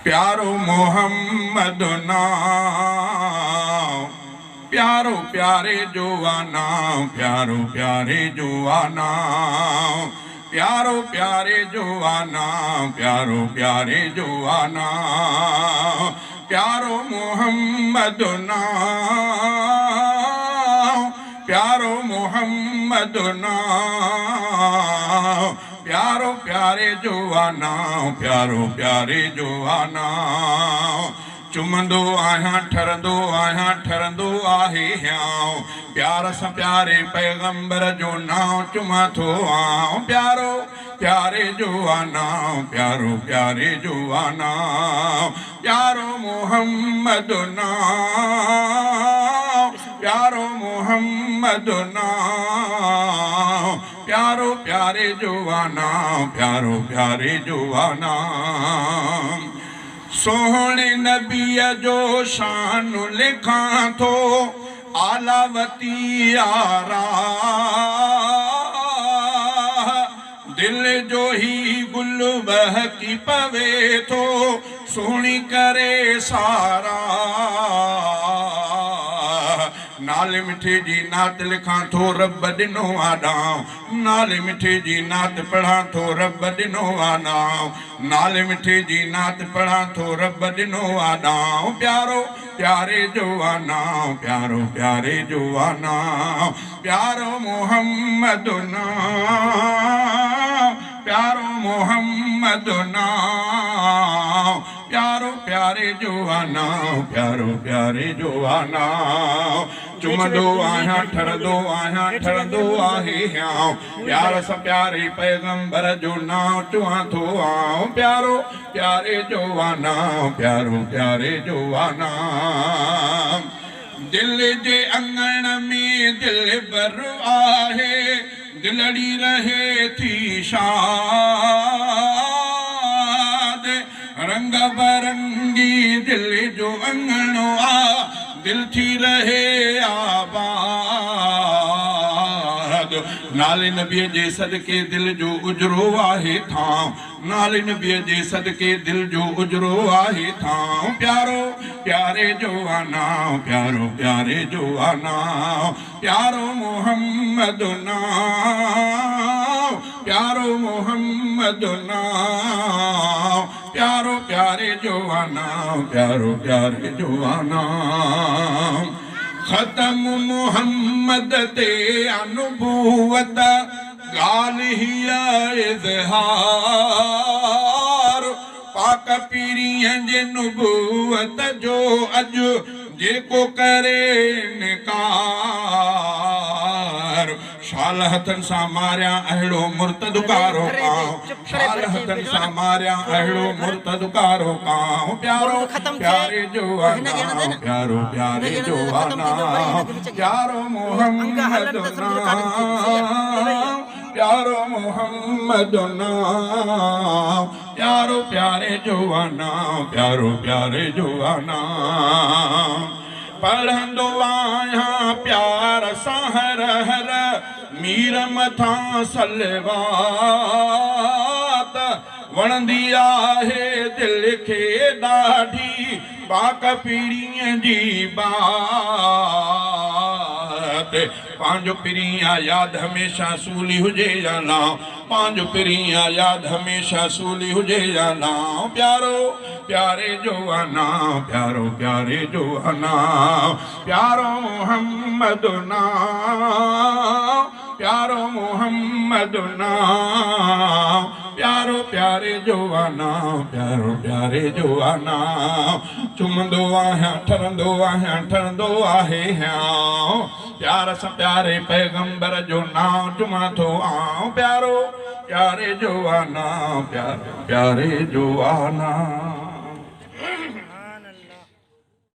प्यारो मोहम्मद नाम, प्यारो प्यारे जुवाना, प्यारो प्यारे जुवाना, प्यारो प्यारे जुवाना, प्यारो प्यारे जुवाना, प्यारो मोहम्मद नाम, प्यारो मोहम्मद नाम, प्यारो प्यारे जुवाना, प्यारो प्यारे जुवाना। चुमंदो आहियां ठरंदो आहियां ठरंदो आहे हियां, प्यार सां प्यारे पैगंबर जो नाम चुमां थो आऊं। प्यारो प्यारे जुवाना, प्यारो प्यारे जुवाना, प्यारो मोहम्मद नाम, प्यारो मोहम्मद नाम, प्यारो प्यारे जुवाना, प्यारो प्यारे जुवाना। सोहणे नबीअ जो शान लिखां थो, आलावती यारा, दिल जो ही गुल बहकी पवे थो, सुहिणी करे सारा। नाले मिठे जी नात लिखां थो, रब ॾिनो आॾां, नाले मिठे जी नात पढ़ां थो, रब ॾिनो आॾां, नाले मिठे जी नात पढ़ां थो, रब ॾिनो आॾां। प्यारो प्यारे जुवाना, प्यारो प्यारे जुवाना, प्यारो मोहम्मद नाम, प्यारो मोहम्मद नाम, प्यारो प्यारे जुवाना, प्यारो प्यारे जुवाना। चुमंदो आहियां ठरंदो आहियां ठरंदो आहे हियां, प्यार सां प्यारे पैगंबर जो नाम चुआं थो आऊं। प्यारो प्यारे जुवाना, प्यारो प्यारे जुवाना। दिल जे अंगण में दिल बर आहे, दिलड़ी रहे थी शाद, रंग बरंगी दिल जो अंगणो आ, दिल थी रहे आबाद। नाले नबीअ जे सदके दिल जो उजरो आहे थां, नाले नबीअ जे सदके दिल जो उजरो आहे थां। प्यारो प्यारे जुवाना, प्यारो प्यारे जुवाना, प्यारो मोहम्मद नाम, प्यारो मोहम्मद नाम, प्यारो प्यारे जुवाना, प्यारो प्यारे जुवाना। ख़त्म मुहम्मद ते अनुभूवत, ॻाल्हि हीअ इज़हार, पाक पीरीअ जे नुबूवत जो अॼु जेको करे इनकार, शाल हथनि सां मारिया अहिड़ो मुर्तद कारो काऊं, शाल हथनि सां मारिया अहिड़ो मुर्तद कारो काऊं। प्यारो प्यारे जुवाना, प्यारो प्यारे जुवाना, प्यारो मोहम्मद नाम, प्यारो मोहम्मद नाम, प्यारो प्यारे जुवाना, प्यारो प्यारे जुवाना। पढ़ंदो आहियां प्यार सां हर हर, मीर मथां सलवात, वणंदी आहे दिल खे ॾाढी पाक पीड़ीअ जी बात। पंहिंजो पिरिया यादि हमेशह सूली हुजे या ना, पंहिंजो पिरिया यादि हमेशह सूली हुजे या ना। प्यारो प्यारे जुवाना, प्यारो प्यारे जुवाना, प्यारो मोहम्मद नाम, प्यारो मोहम्मद नाम, प्यारो प्यारे जुवाना, प्यारो प्यारे जुवाना। चुमंदो आहियां ठरंदो आहियां ठरंदो आहे हियां, प्यार सां प्यारे पैगंबर जो नाम चुमां थो आऊं। प्यारो प्यारे जुवाना, प्यारे प्यारे जुवाना।